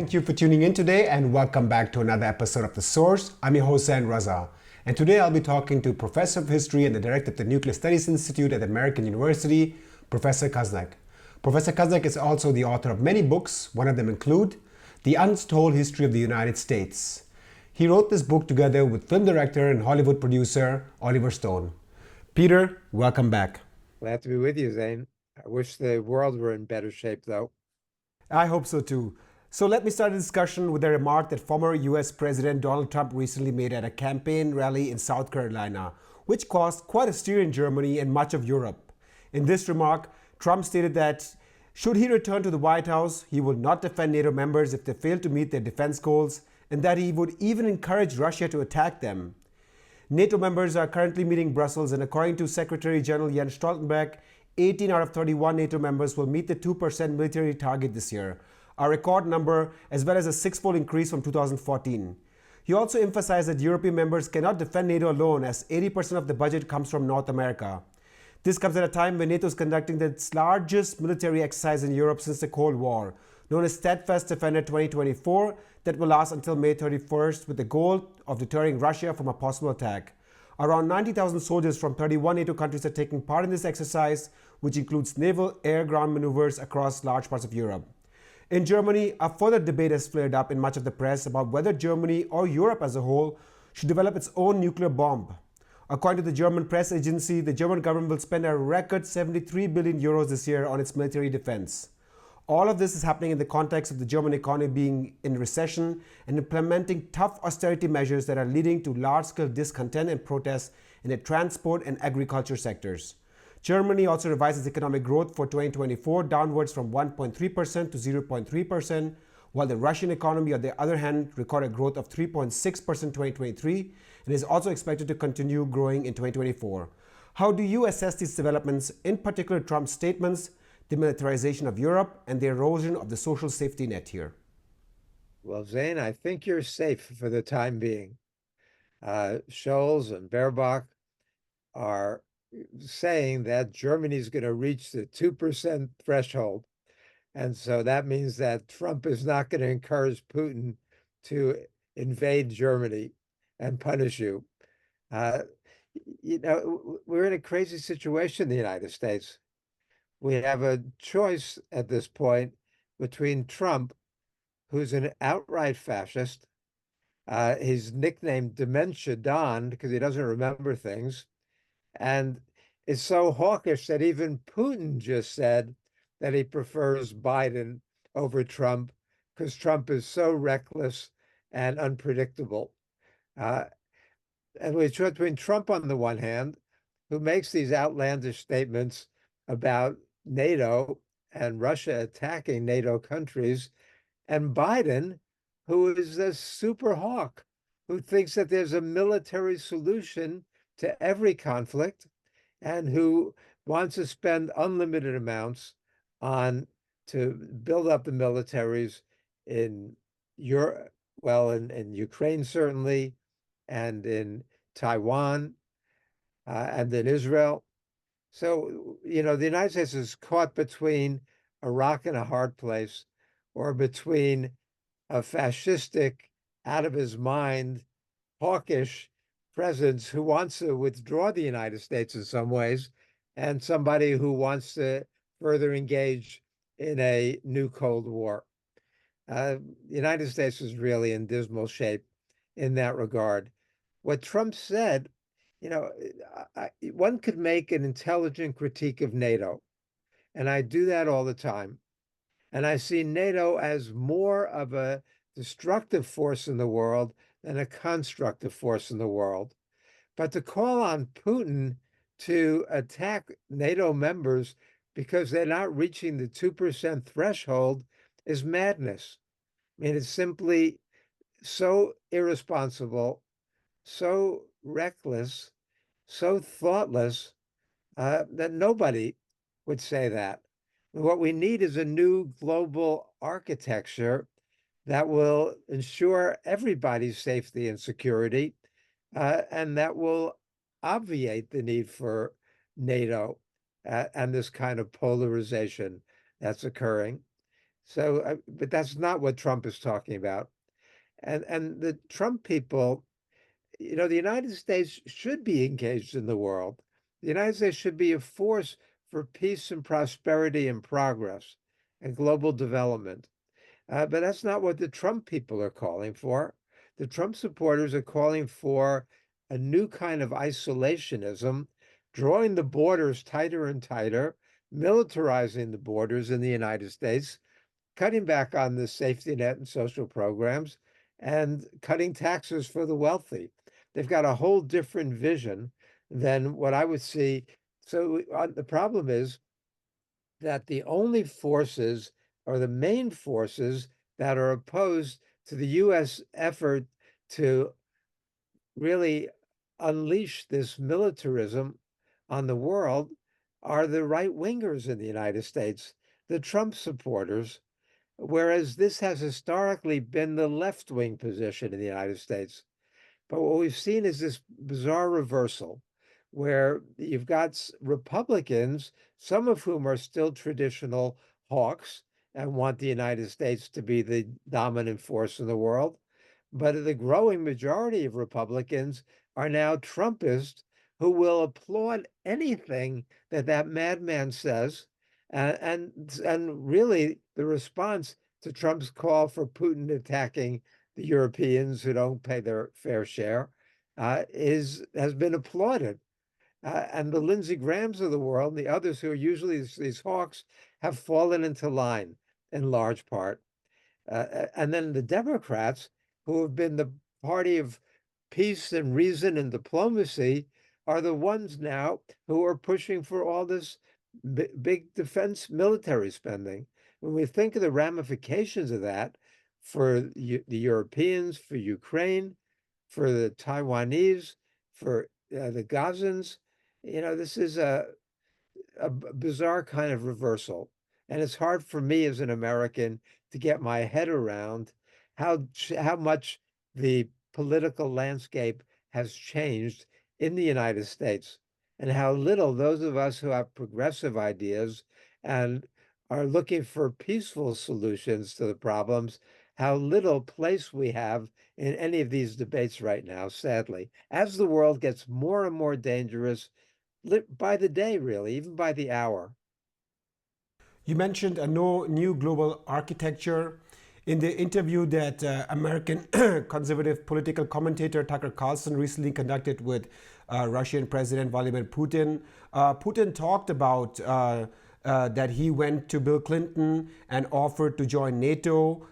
Thank you for tuning in today and welcome back to another episode of The Source. I'm your host, Zain Raza. And today I'll be talking to Professor of History and the Director of the Nuclear Studies Institute at American University, Professor Kuznick. Professor Kuznick is also the author of many books. One of them include The Untold History of the United States. He wrote this book together with film director and Hollywood producer Oliver Stone. Peter, welcome back. Glad to be with you, Zain. I wish the world were in better shape, though. I hope so too. So let me start the discussion with a remark that former US President Donald Trump recently made at a campaign rally in South Carolina, which caused quite a stir in Germany and much of Europe. In this remark, Trump stated that should he return to the White House, he would not defend NATO members if they fail to meet their defense goals, and that he would even encourage Russia to attack them. NATO members are currently meeting Brussels, and according to Secretary General Jens Stoltenberg, 18 out of 31 NATO members will meet the 2% military target this year, a record number as well as a six-fold increase from 2014. He also emphasized that European members cannot defend NATO alone as 80% of the budget comes from North America. This comes at a time when NATO is conducting its largest military exercise in Europe since the Cold War, known as Steadfast Defender 2024, that will last until May 31st with the goal of deterring Russia from a possible attack. Around 90,000 soldiers from 31 NATO countries are taking part in this exercise, which includes naval air-ground maneuvers across large parts of Europe. In Germany, a further debate has flared up in much of the press about whether Germany or Europe as a whole should develop its own nuclear bomb. According to the German press agency, the German government will spend a record 73 billion euros this year on its military defense. All of this is happening in the context of the German economy being in recession and implementing tough austerity measures that are leading to large-scale discontent and protests in the transport and agriculture sectors. Germany also revised its economic growth for 2024 downwards from 1.3% to 0.3%, while the Russian economy, on the other hand, recorded growth of 3.6% in 2023 and is also expected to continue growing in 2024. How do you assess these developments, in particular Trump's statements, the militarization of Europe, and the erosion of the social safety net here? Well, Zain, I think you're safe for the time being. Scholz and Baerbock are saying that Germany is going to reach the 2% threshold. And so that means that Trump is not going to encourage Putin to invade Germany and punish you. We're in a crazy situation in the United States. We have a choice at this point between Trump, who's an outright fascist. He's nicknamed Dementia Don because he doesn't remember things, and is so hawkish that even Putin just said that he prefers Biden over Trump because Trump is so reckless and unpredictable. And we choose between Trump on the one hand, who makes these outlandish statements about NATO and Russia attacking NATO countries, and Biden, who is a super hawk, who thinks that there's a military solution to every conflict and who wants to spend unlimited amounts on to build up the militaries in Europe, well, in Ukraine certainly, and in Taiwan, and in Israel. So, the United States is caught between a rock and a hard place, or between a fascistic, out of his mind, hawkish presence who wants to withdraw the United States in some ways, and somebody who wants to further engage in a new Cold War. The United States is really in dismal shape in that regard. What Trump said, one could make an intelligent critique of NATO, and I do that all the time. And I see NATO as more of a destructive force in the world than a constructive force in the world. But to call on Putin to attack NATO members because they're not reaching the 2% threshold is madness. I mean, it's simply so irresponsible, so reckless, so thoughtless that nobody would say that. What we need is a new global architecture that will ensure everybody's safety and security, and that will obviate the need for NATO and this kind of polarization that's occurring. So, but that's not what Trump is talking about. And the Trump people, the United States should be engaged in the world. The United States should be a force for peace and prosperity and progress and global development. But that's not what the Trump people are calling for. The Trump supporters are calling for a new kind of isolationism, drawing the borders tighter and tighter, militarizing the borders in the United States, cutting back on the safety net and social programs, and cutting taxes for the wealthy. They've got a whole different vision than what I would see. So the problem is that the only forces or the main forces that are opposed to the US effort to really unleash this militarism on the world are the right wingers in the United States, the Trump supporters, whereas this has historically been the left wing position in the United States. But what we've seen is this bizarre reversal where you've got Republicans, some of whom are still traditional hawks and want the United States to be the dominant force in the world. But the growing majority of Republicans are now Trumpists who will applaud anything that that madman says. And really, the response to Trump's call for Putin attacking the Europeans who don't pay their fair share has been applauded. And the Lindsey Grahams of the world, and the others who are usually these hawks, have fallen into line in large part. And then the Democrats, who have been the party of peace and reason and diplomacy, are the ones now who are pushing for all this big defense military spending. When we think of the ramifications of that for the Europeans, for Ukraine, for the Taiwanese, for the Gazans, this is a bizarre kind of reversal. And it's hard for me as an American to get my head around how much the political landscape has changed in the United States and how little those of us who have progressive ideas and are looking for peaceful solutions to the problems, how little place we have in any of these debates right now, sadly. As the world gets more and more dangerous, by the day, really, even by the hour. You mentioned a no new global architecture. In the interview that American conservative political commentator Tucker Carlson recently conducted with Russian President Vladimir Putin, Putin talked about that he went to Bill Clinton and offered to join NATO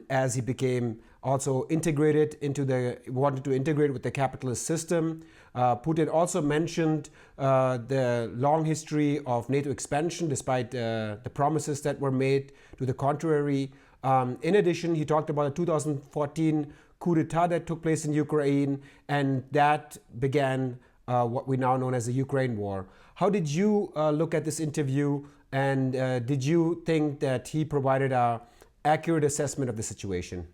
as he became also wanted to integrate with the capitalist system. Putin also mentioned the long history of NATO expansion, despite the promises that were made to the contrary. In addition, he talked about the 2014 coup d'etat that took place in Ukraine, and that began what we now know as the Ukraine war. How did you look at this interview, and did you think that he provided an accurate assessment of the situation?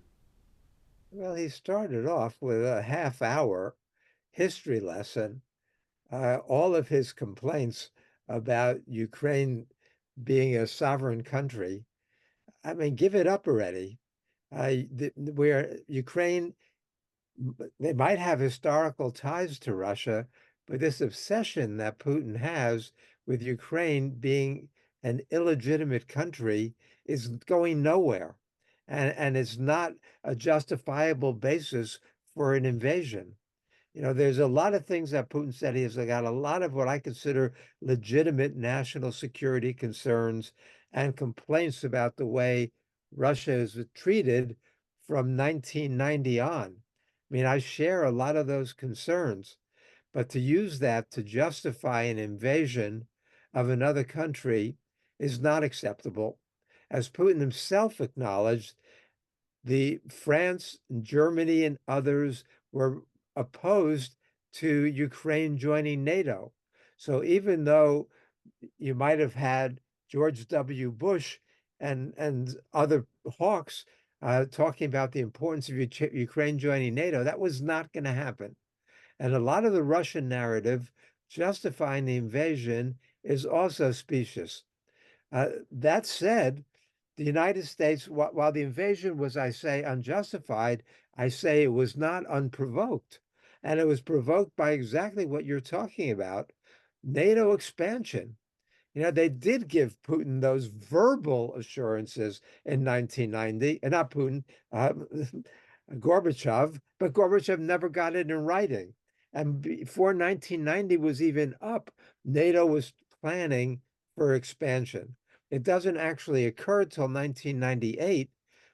Well, he started off with a half-hour history lesson. All of his complaints about Ukraine being a sovereign country, I mean, give it up already. Where Ukraine, they might have historical ties to Russia, but this obsession that Putin has with Ukraine being an illegitimate country is going nowhere. And it's not a justifiable basis for an invasion. There's a lot of things that Putin said. He's got a lot of what I consider legitimate national security concerns and complaints about the way Russia is treated from 1990 on. I mean, I share a lot of those concerns, but to use that to justify an invasion of another country is not acceptable. As Putin himself acknowledged, the France, Germany, and others were opposed to Ukraine joining NATO. So even though you might have had George W. Bush and other hawks talking about the importance of Ukraine joining NATO, that was not going to happen. And a lot of the Russian narrative justifying the invasion is also specious. That said, The United States, while the invasion was, I say, unjustified, I say it was not unprovoked. And it was provoked by exactly what you're talking about, NATO expansion. They did give Putin those verbal assurances in 1990, and not Putin, uh, Gorbachev, but Gorbachev never got it in writing. And before 1990 was even up, NATO was planning for expansion. It doesn't actually occur till 1998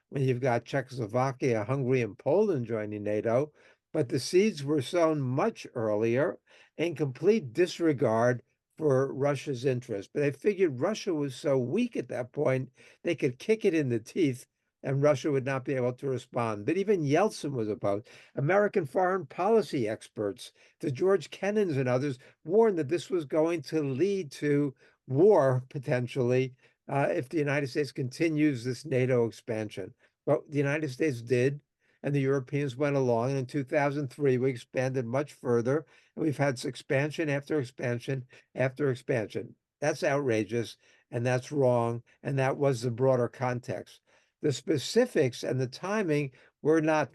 when you've got Czechoslovakia, Hungary, and Poland joining NATO. But the seeds were sown much earlier in complete disregard for Russia's interest. But they figured Russia was so weak at that point, they could kick it in the teeth and Russia would not be able to respond. But even Yeltsin was opposed. American foreign policy experts, the George Kennans and others, warned that this was going to lead to war potentially if the United States continues this NATO expansion. Well, the United States did, and the Europeans went along. And in 2003, we expanded much further, and we've had expansion after expansion after expansion. That's outrageous, and that's wrong, and that was the broader context. The specifics and the timing were not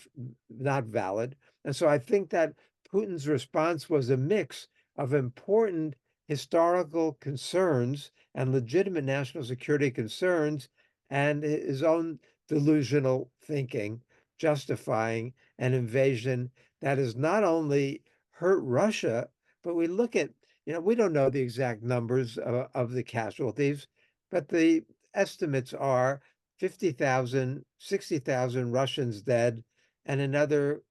valid. And so I think that Putin's response was a mix of important historical concerns and legitimate national security concerns and his own delusional thinking, justifying an invasion that has not only hurt Russia, but we look at, we don't know the exact numbers of the casualties, but the estimates are 50,000, 60,000 Russians dead, and another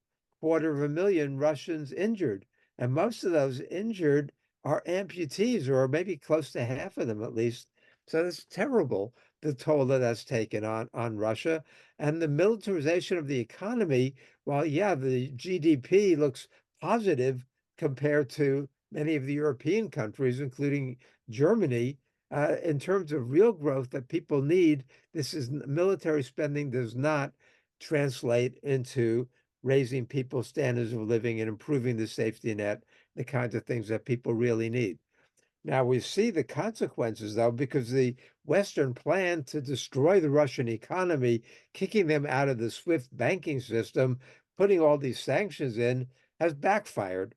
250,000 Russians injured. And most of those injured are amputees, or maybe close to half of them at least. So it's terrible, the toll that that's taken on Russia. And the militarization of the economy, while, yeah, the GDP looks positive compared to many of the European countries, including Germany, in terms of real growth that people need, this is military spending does not translate into raising people's standards of living and improving the safety net, the kinds of things that people really need. Now we see the consequences, though, because the Western plan to destroy the Russian economy, kicking them out of the SWIFT banking system, putting all these sanctions in, has backfired.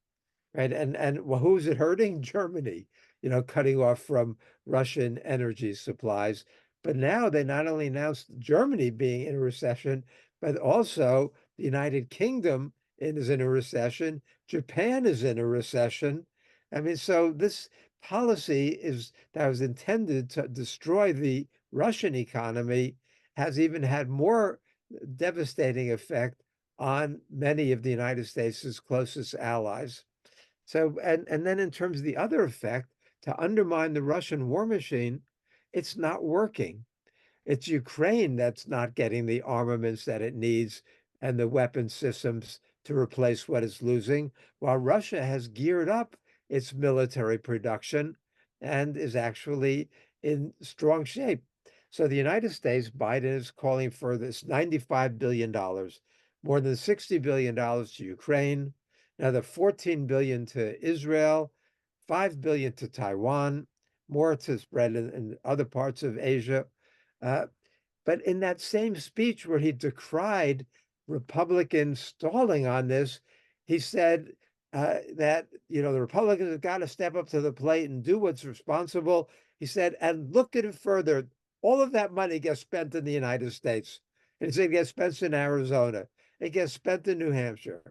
Right. And well, who's it hurting? Germany, cutting off from Russian energy supplies. But now they not only announced Germany being in a recession, but also the United Kingdom is in a recession. Japan is in a recession. I mean, so this policy is that was intended to destroy the Russian economy has even had more devastating effect on many of the United States' closest allies. So, and then in terms of the other effect, to undermine the Russian war machine, it's not working. It's Ukraine that's not getting the armaments that it needs and the weapon systems to replace what it's losing, while Russia has geared up its military production and is actually in strong shape. So the United States, Biden is calling for this $95 billion, more than $60 billion to Ukraine, another 14 billion to Israel, 5 billion to Taiwan, more to spread in other parts of Asia. Uh, but in that same speech where he decried Republicans stalling on this, he said that the Republicans have got to step up to the plate and do what's responsible. He said, and look at it further. All of that money gets spent in the United States. And he said it gets spent in Arizona. It gets spent in New Hampshire.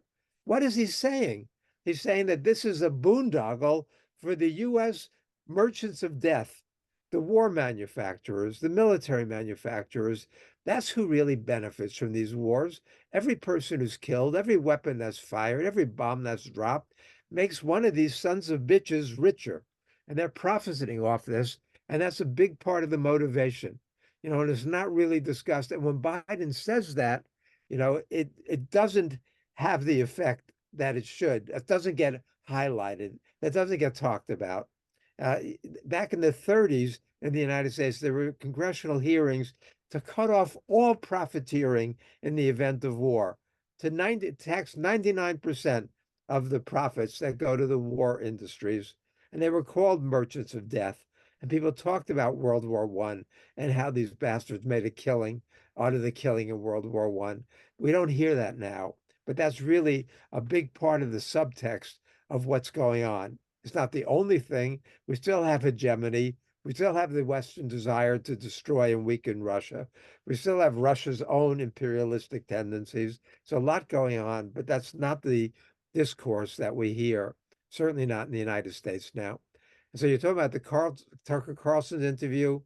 What is he saying? He's saying that this is a boondoggle for the U.S. merchants of death, the war manufacturers, the military manufacturers. That's who really benefits from these wars. Every person who's killed, every weapon that's fired, every bomb that's dropped makes one of these sons of bitches richer. And they're profiting off this. And that's a big part of the motivation. And it's not really discussed. And when Biden says that, it doesn't have the effect that it should. It doesn't get highlighted. That doesn't get talked about. Uh, Back in the 30s in the United States, there were congressional hearings to cut off all profiteering in the event of war, to tax 99% of the profits that go to the war industries. And they were called merchants of death. And people talked about World War I and how these bastards made a killing out of the killing in World War I. We don't hear that now, but that's really a big part of the subtext of what's going on. It's not the only thing. We still have hegemony. We still have the Western desire to destroy and weaken Russia. We still have Russia's own imperialistic tendencies. So a lot going on, but that's not the discourse that we hear, certainly not in the United States now. And so you're talking about the Tucker Carlson interview.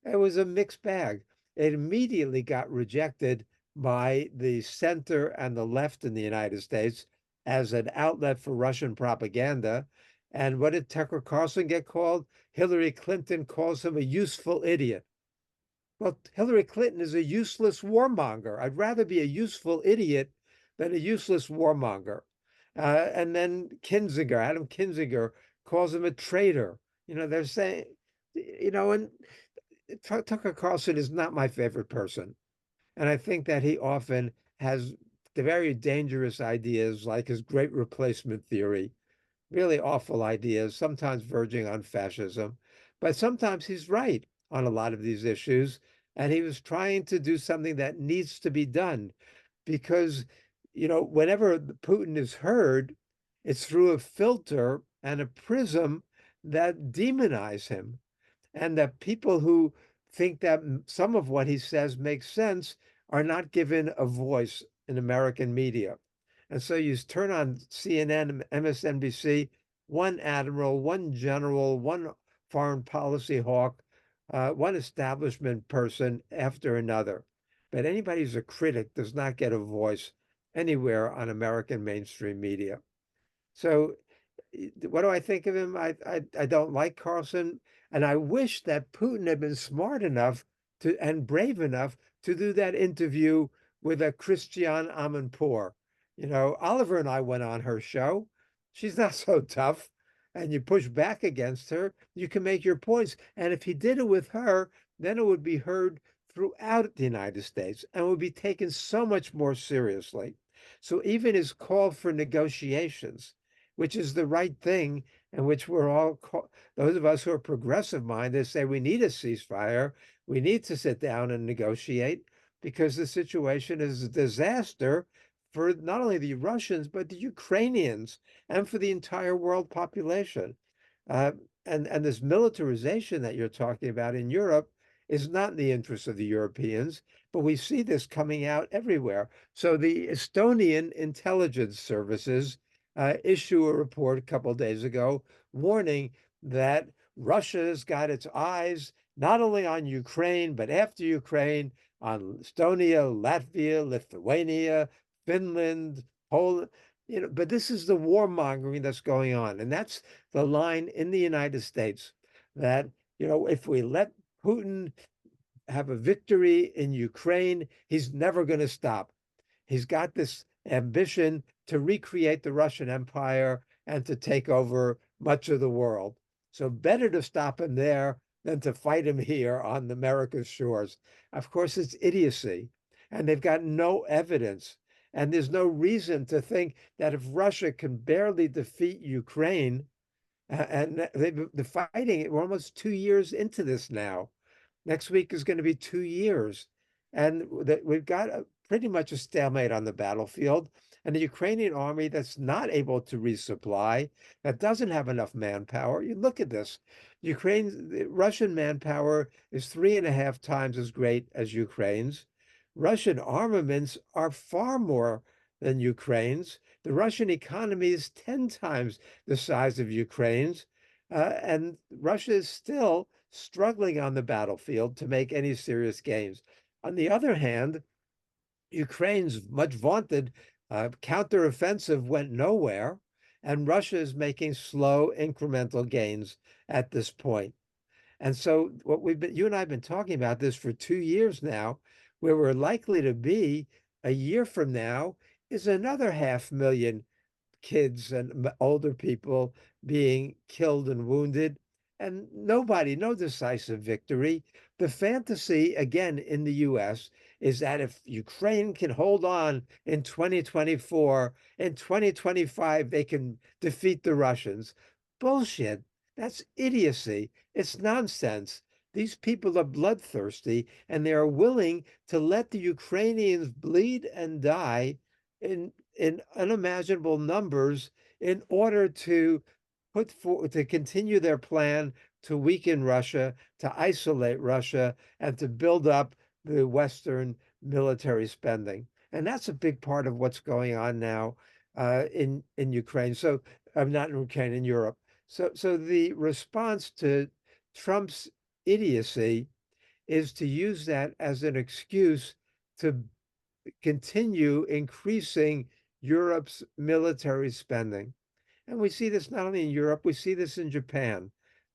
It was a mixed bag. It immediately got rejected by the center and the left in the United States as an outlet for Russian propaganda. And what did Tucker Carlson get called? Hillary Clinton calls him a useful idiot. Well, Hillary Clinton is a useless warmonger. I'd rather be a useful idiot than a useless warmonger. And then Adam Kinzinger, calls him a traitor. They're saying, and Tucker Carlson is not my favorite person. And I think that he often has the very dangerous ideas like his great replacement theory, really awful ideas, sometimes verging on fascism. But sometimes he's right on a lot of these issues. And he was trying to do something that needs to be done because, whenever Putin is heard, it's through a filter and a prism that demonize him. And that people who think that some of what he says makes sense are not given a voice in American media. And so you turn on CNN, MSNBC, one admiral, one general, one foreign policy hawk, one establishment person after another. But anybody who's a critic does not get a voice anywhere on American mainstream media. So what do I think of him? I don't like Carlson, and I wish that Putin had been smart enough and brave enough to do that interview with a Christiane Amanpour. Oliver and I went on her show. She's not so tough, and you push back against her, you can make your points. And if he did it with her, then it would be heard throughout the United States and would be taken so much more seriously. So even his call for negotiations, which is the right thing, and which we're all, those of us who are progressive minded say we need a ceasefire, we need to sit down and negotiate because the situation is a disaster for not only the Russians, but the Ukrainians and for the entire world population. Uh, and this militarization that you're talking about in Europe is not in the interest of the Europeans, but we see this coming out everywhere. So the Estonian intelligence services issue a report a couple of days ago warning that Russia's got its eyes not only on Ukraine, but after Ukraine, on Estonia, Latvia, Lithuania, Finland, Poland. But this is the warmongering that's going on. And that's the line in the United States that, if we let Putin have a victory in Ukraine, he's never going to stop. He's got this ambition to recreate the Russian Empire and to take over much of the world. So better to stop him there than to fight him here on America's shores. Of course, it's idiocy, and they've got no evidence. And there's no reason to think that if Russia can barely defeat Ukraine, and they're fighting, we're almost 2 years into this now. Next week is going to be 2 years. And we've got pretty much a stalemate on the battlefield. And the Ukrainian army that's not able to resupply, that doesn't have enough manpower. You look at this. Russian manpower is 3.5 times as great as Ukraine's. Russian armaments are far more than Ukraine's. The Russian economy is 10 times the size of Ukraine's. And Russia is still struggling on the battlefield to make any serious gains. On the other hand, Ukraine's much vaunted counteroffensive went nowhere, and Russia is making slow incremental gains at this point. And so you and I have been talking about this for 2 years now, where we're likely to be a year from now is another 500,000 kids and older people being killed and wounded, and no decisive victory. The fantasy, again, in the US is that if Ukraine can hold on in 2024, in 2025, they can defeat the Russians. Bullshit. That's idiocy. It's nonsense. These people are bloodthirsty and they are willing to let the Ukrainians bleed and die in unimaginable numbers in order to to continue their plan to weaken Russia, to isolate Russia, and to build up the Western military spending. And that's a big part of what's going on now in Ukraine. So I'm not in Ukraine, in Europe. So the response to Trump's idiocy is to use that as an excuse to continue increasing Europe's military spending. And we see this not only in Europe, we see this in Japan,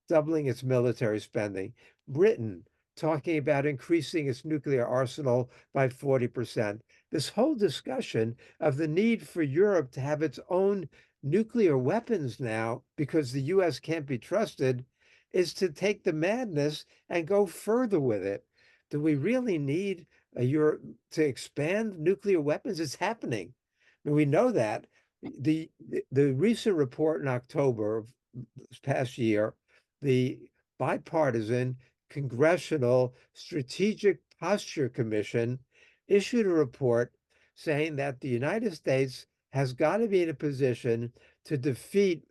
doubling its military spending. Britain talking about increasing its nuclear arsenal by 40%. This whole discussion of the need for Europe to have its own nuclear weapons now, because the US can't be trusted, is to take the madness and go further with it. Do we really need Europe to expand nuclear weapons? It's happening. I mean, we know that. The recent report in October of this past year, the bipartisan Congressional Strategic Posture Commission issued a report saying that the United States has got to be in a position to defeat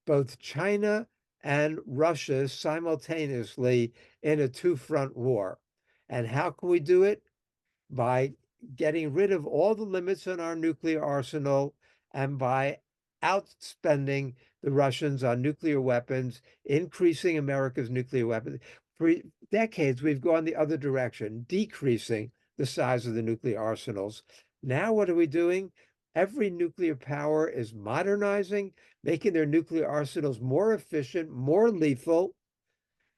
both China and Russia simultaneously in a two-front war. And how can we do it? By getting rid of all the limits on our nuclear arsenal and by outspending the Russians on nuclear weapons, increasing America's nuclear weapons. For decades, we've gone the other direction, decreasing the size of the nuclear arsenals. Now, what are we doing? Every nuclear power is modernizing, making their nuclear arsenals more efficient, more lethal.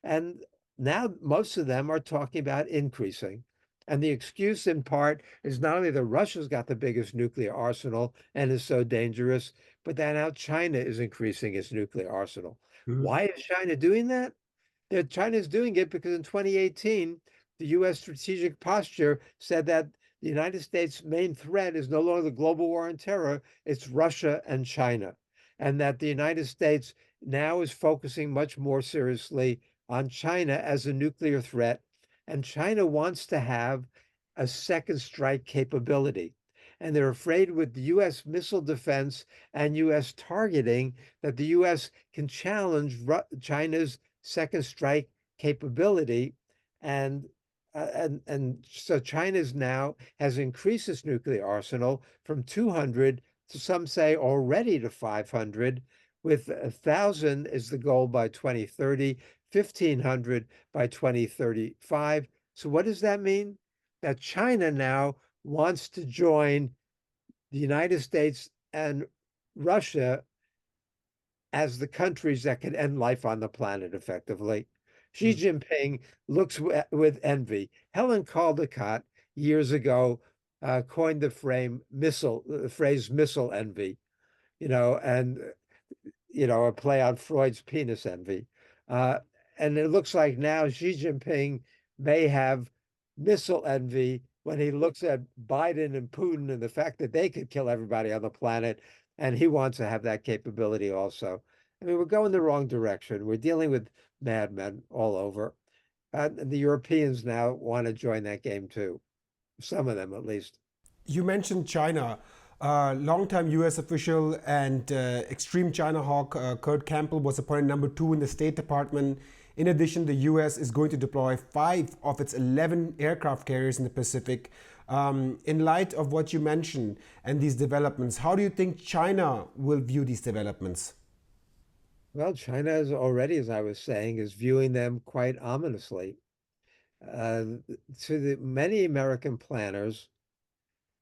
And now most of them are talking about increasing. And the excuse, in part, is not only that Russia's got the biggest nuclear arsenal and is so dangerous, but that now China is increasing its nuclear arsenal. Mhm. Why is China doing that? China is doing it because in 2018, the US strategic posture said that the United States' main threat is no longer the global war on terror, it's Russia and China. And that the United States now is focusing much more seriously on China as a nuclear threat. And China wants to have a second strike capability. And they're afraid with the US missile defense and US targeting that the US can challenge China's second strike capability. And so China's now has increased its nuclear arsenal from 200 to, some say, already to 500, with 1,000 is the goal by 2030, 1,500 by 2035. So what does that mean? That China now wants to join the United States and Russia as the countries that can end life on the planet effectively. Xi Jinping looks with envy. Helen Caldicott years ago coined the phrase missile envy, and a play on Freud's penis envy. Uh, and it looks like now Xi Jinping may have missile envy when he looks at Biden and Putin and the fact that they could kill everybody on the planet. And he wants to have that capability also. I mean, we're going the wrong direction. We're dealing with madmen all over. And the Europeans now want to join that game too. Some of them, at least. You mentioned China. Longtime US official and extreme China hawk Kurt Campbell was appointed number 2 in the State Department. In addition, the US is going to deploy 5 of its 11 aircraft carriers in the Pacific. In light of what you mentioned and these developments, how do you think China will view these developments? Well, China is already, as I was saying, is viewing them quite ominously. To the many American planners,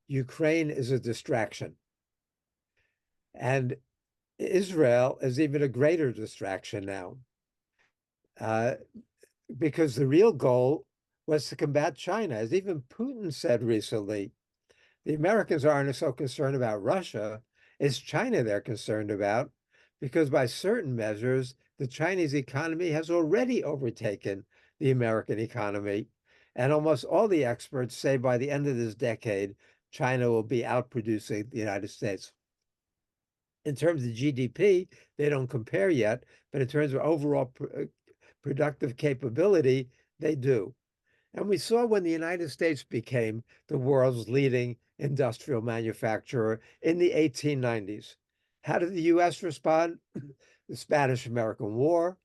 Ukraine is a distraction. And Israel is even a greater distraction now, uh, because the real goal was to combat China. As even Putin said recently, the Americans aren't so concerned about Russia, it's China they're concerned about, because by certain measures, the Chinese economy has already overtaken the American economy. And almost all the experts say by the end of this decade, China will be outproducing the United States. In terms of GDP, they don't compare yet, but in terms of overall productive capability, they do. And we saw when the United States became the world's leading industrial manufacturer in the 1890s. How did the US respond? The Spanish-American War,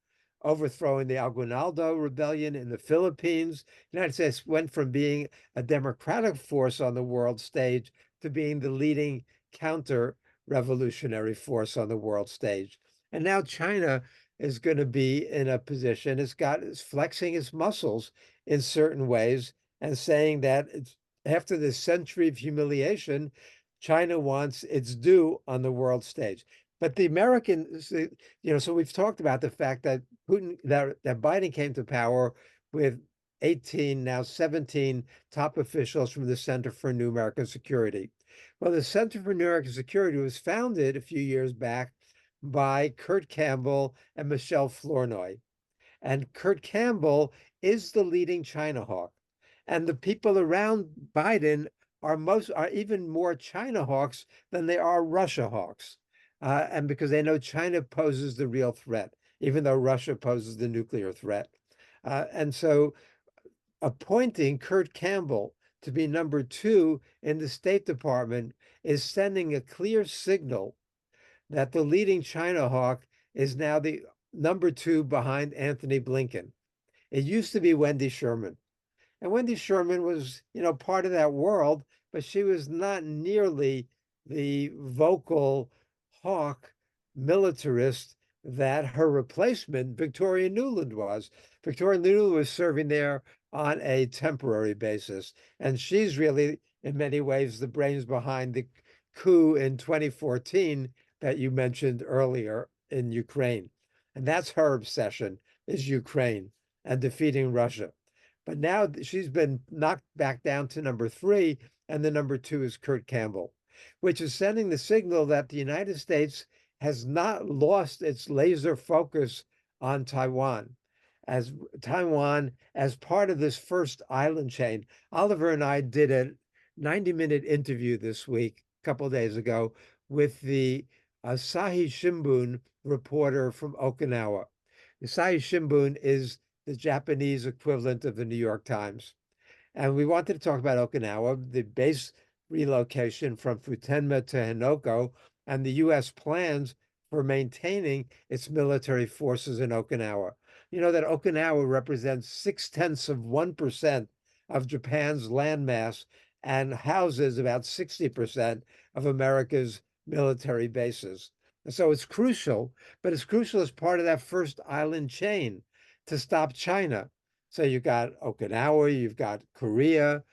overthrowing the Aguinaldo Rebellion in the Philippines. The United States went from being a democratic force on the world stage to being the leading counter-revolutionary force on the world stage. And now China is going to be in a position, it's flexing its muscles in certain ways and saying that it's, after this century of humiliation, China wants its due on the world stage. But the Americans, so we've talked about the fact that that Biden came to power with 18, now 17 top officials from the Center for New American Security. Well, the Center for New American Security was founded a few years back by Kurt Campbell and Michelle Flournoy. And Kurt Campbell is the leading China hawk. And the people around Biden are even more China hawks than they are Russia hawks. And because they know China poses the real threat, even though Russia poses the nuclear threat. And so appointing Kurt Campbell to be number 2 in the State Department is sending a clear signal that the leading China hawk is now the number 2 behind Anthony Blinken. It used to be Wendy Sherman. And Wendy Sherman was, part of that world, but she was not nearly the vocal hawk militarist that her replacement, Victoria Nuland, was. Victoria Nuland was serving there on a temporary basis. And she's really, in many ways, the brains behind the coup in 2014 that you mentioned earlier in Ukraine. And that's her obsession, is Ukraine and defeating Russia. But now she's been knocked back down to number 3, and the number 2 is Kurt Campbell, which is sending the signal that the United States has not lost its laser focus on Taiwan. As part of this first island chain. Oliver and I did a 90-minute interview this week, a couple of days ago, with the Asahi Shimbun reporter from Okinawa. The Asahi Shimbun is the Japanese equivalent of the New York Times. And we wanted to talk about Okinawa, the base relocation from Futenma to Henoko, and the U.S. plans for maintaining its military forces in Okinawa. You know that Okinawa represents 0.6% of Japan's landmass and houses about 60% of America's military bases. And so it's crucial, but it's crucial as part of that first island chain to stop China. So you've got Okinawa, you've got Korea,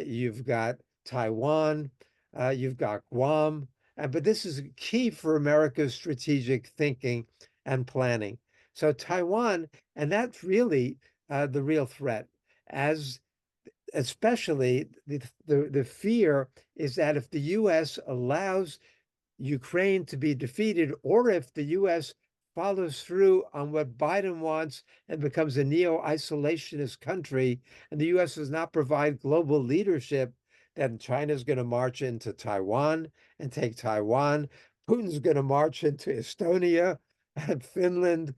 you've got Taiwan, you've got Guam. But this is key for America's strategic thinking and planning. So Taiwan, and that's really the real threat, especially the fear is that if the U.S. allows Ukraine to be defeated, or if the U.S. follows through on what Biden wants and becomes a neo-isolationist country, and the U.S. does not provide global leadership, then China's going to march into Taiwan and take Taiwan. Putin's going to march into Estonia and Finland.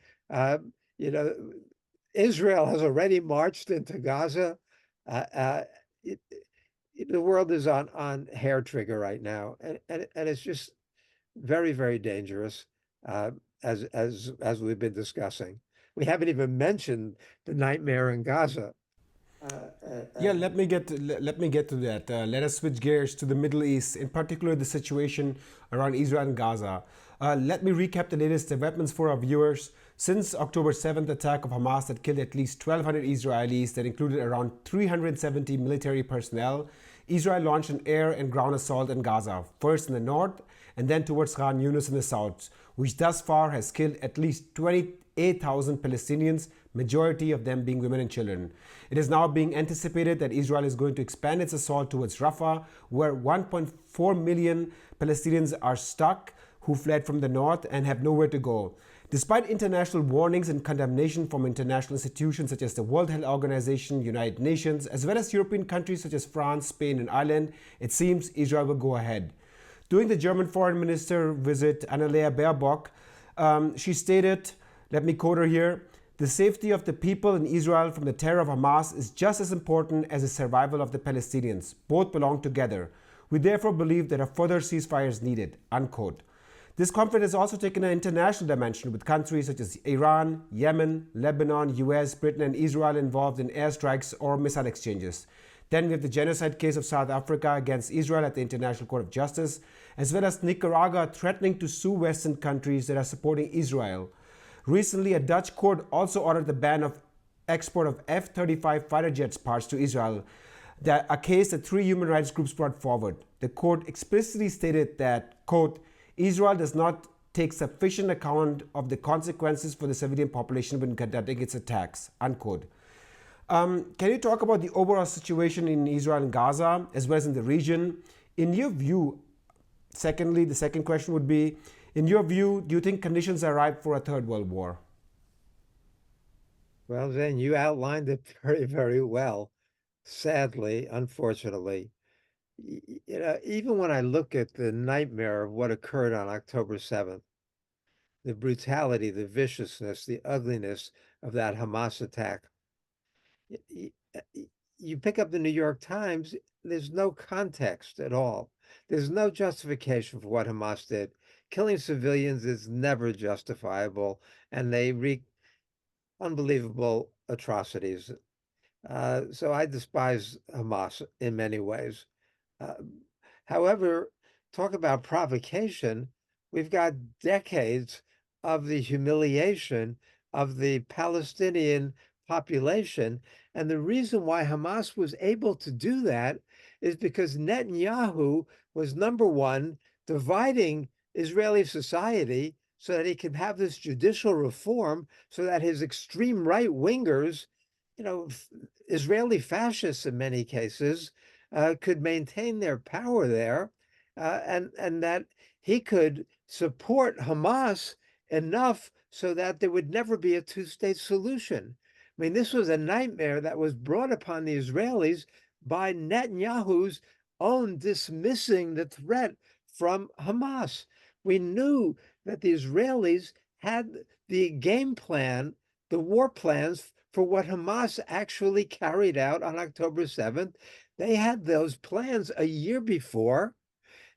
Israel has already marched into Gaza. The world is on hair trigger right now, and it's just very, very dangerous, as we've been discussing. We haven't even mentioned the nightmare in Gaza. Yeah, let me get to that. Let us switch gears to the Middle East, in particular the situation around Israel and Gaza. Let me recap the latest developments for our viewers. Since October 7th attack of Hamas that killed at least 1,200 Israelis, that included around 370 military personnel, Israel launched an air and ground assault in Gaza, first in the north and then towards Khan Yunis in the south, which thus far has killed at least 28,000 Palestinians, majority of them being women and children. It is now being anticipated that Israel is going to expand its assault towards Rafah, where 1.4 million Palestinians are stuck who fled from the north and have nowhere to go. Despite international warnings and condemnation from international institutions such as the World Health Organization, United Nations, as well as European countries such as France, Spain, and Ireland, it seems Israel will go ahead. During the German foreign minister visit, Annalena Baerbock, she stated, let me quote her here, The safety of the people in Israel from the terror of Hamas is just as important as the survival of the Palestinians. Both belong together. We therefore believe that a further ceasefire is needed. Unquote. This conflict has also taken an international dimension, with countries such as Iran, Yemen, Lebanon, US, Britain, and Israel involved in airstrikes or missile exchanges. Then we have the genocide case of South Africa against Israel at the International Court of Justice, as well as Nicaragua threatening to sue Western countries that are supporting Israel. Recently, a Dutch court also ordered the ban of export of F-35 fighter jets parts to Israel, a case that 3 human rights groups brought forward. The court explicitly stated that, quote, Israel does not take sufficient account of the consequences for the civilian population when conducting its attacks, unquote. Can you talk about the overall situation in Israel and Gaza, as well as in the region? In your view, secondly, the second question would be, in your view, do you think conditions are ripe for a third world war? Well, then you outlined it very, very well. Sadly, unfortunately, even when I look at the nightmare of what occurred on October 7th, the brutality, the viciousness, the ugliness of that Hamas attack, you pick up the New York Times, there's no context at all. There's no justification for what Hamas did. Killing civilians is never justifiable, and they wreak unbelievable atrocities. So I despise Hamas in many ways. Uh, However, talk about provocation. We've got decades of the humiliation of the Palestinian population. And the reason why Hamas was able to do that is because Netanyahu was, number one, dividing Israeli society so that he could have this judicial reform so that his extreme right wingers, Israeli fascists in many cases, could maintain their power there, and that he could support Hamas enough so that there would never be a two-state solution. I mean, this was a nightmare that was brought upon the Israelis by Netanyahu's own dismissing the threat from Hamas. We knew that the Israelis had the game plan, the war plans for what Hamas actually carried out on October 7th. They had those plans a year before.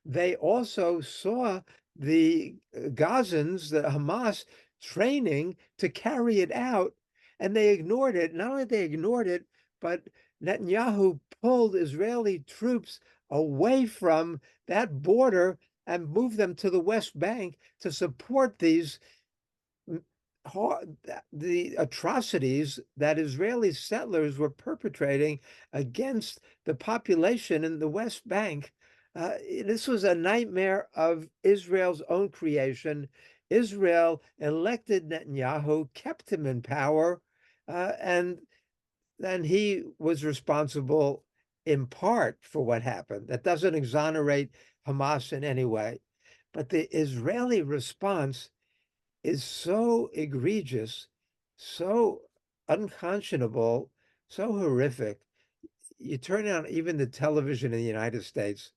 They also saw the Gazans, the Hamas, training to carry it out, and they ignored it. Not only they ignored it, but Netanyahu pulled Israeli troops away from that border and moved them to the West Bank to support the atrocities that Israeli settlers were perpetrating against the population in the West Bank. This was a nightmare of Israel's own creation. Israel elected Netanyahu, kept him in power, and then he was responsible in part for what happened. That doesn't exonerate Hamas in any way. But the Israeli response is so egregious, so unconscionable, so horrific. You turn on even the television in the United States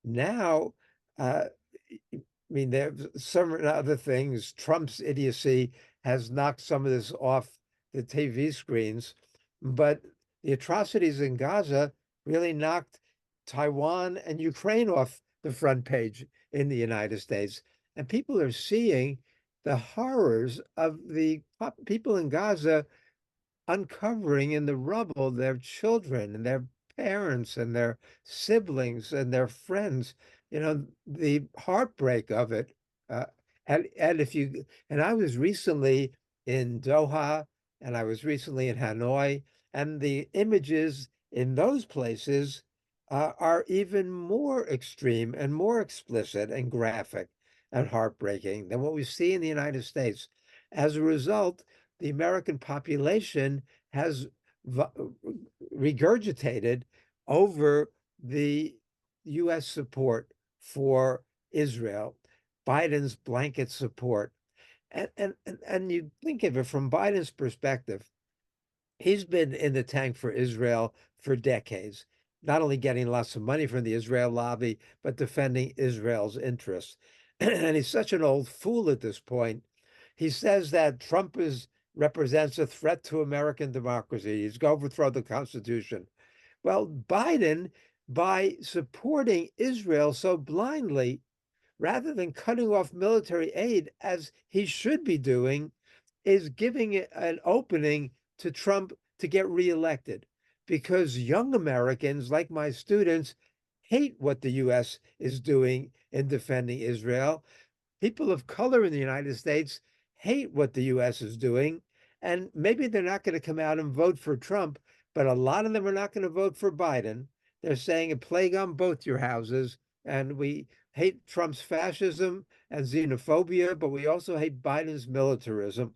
now. I mean, there's some other things. Trump's idiocy has knocked some of this off the TV screens, but the atrocities in Gaza really knocked Taiwan and Ukraine off the front page in the United States. And people are seeing the horrors of the people in Gaza uncovering in the rubble their children and their parents and their siblings and their friends. The heartbreak of it. Uh, and if you and I was recently in Doha, and I was recently in Hanoi, and the images in those places are even more extreme and more explicit and graphic and heartbreaking than what we see in the United States. As a result, the American population has regurgitated over the U.S. support for Israel, Biden's blanket support. And you think of it from Biden's perspective, he's been in the tank for Israel for decades, not only getting lots of money from the Israel lobby, but defending Israel's interests. And he's such an old fool at this point. He says that Trump is represents a threat to American democracy. He's going to overthrow the Constitution. Well, Biden, by supporting Israel so blindly, rather than cutting off military aid, as he should be doing, is giving it an opening to Trump to get reelected. Because young Americans, like my students, hate what the US is doing in defending Israel. People of color in the United States hate what the US is doing. And maybe they're not going to come out and vote for Trump, but a lot of them are not going to vote for Biden. They're saying a plague on both your houses. And we hate Trump's fascism and xenophobia, but we also hate Biden's militarism.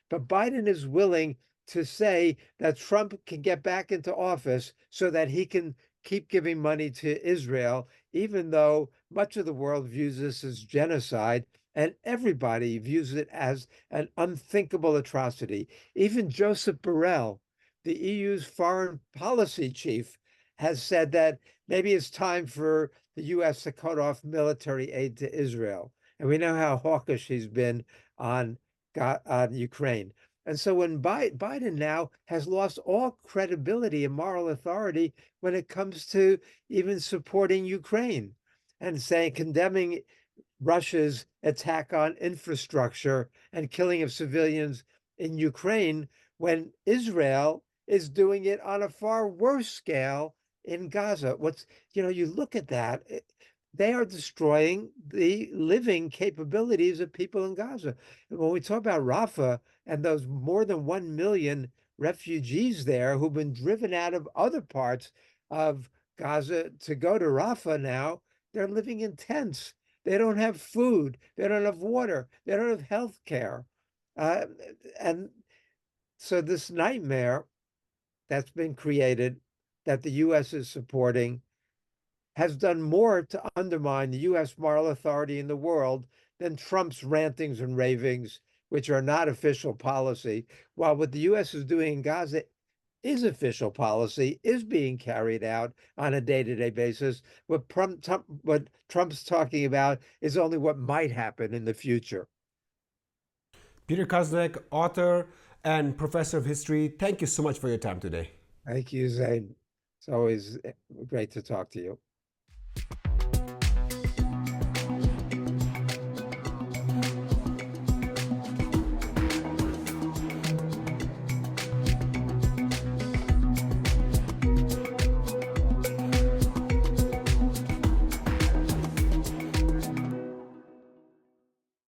But Biden is willing to say that Trump can get back into office so that he can keep giving money to Israel, even though much of the world views this as genocide and everybody views it as an unthinkable atrocity. Even Joseph Borrell, the EU's foreign policy chief, has said that maybe it's time for the US to cut off military aid to Israel. And we know how hawkish he's been on Ukraine. And so when Biden now has lost all credibility and moral authority when it comes to even supporting Ukraine and saying, condemning Russia's attack on infrastructure and killing of civilians in Ukraine, when Israel is doing it on a far worse scale in Gaza. You look at that, they are destroying the living capabilities of people in Gaza. And when we talk about Rafah and those more than 1 million refugees there who've been driven out of other parts of Gaza to go to Rafah now, they're living in tents. They don't have food. They don't have water. They don't have health care. And so this nightmare that's been created that the U.S. is supporting has done more to undermine the U.S. moral authority in the world than Trump's rantings and ravings, which are not official policy, while what the U.S. is doing in Gaza is official policy, is being carried out on a day-to-day basis. What Trump's talking about is only what might happen in the future. Peter Kuznick, author and professor of history, thank you so much for your time today. Thank you, Zain. It's always great to talk to you.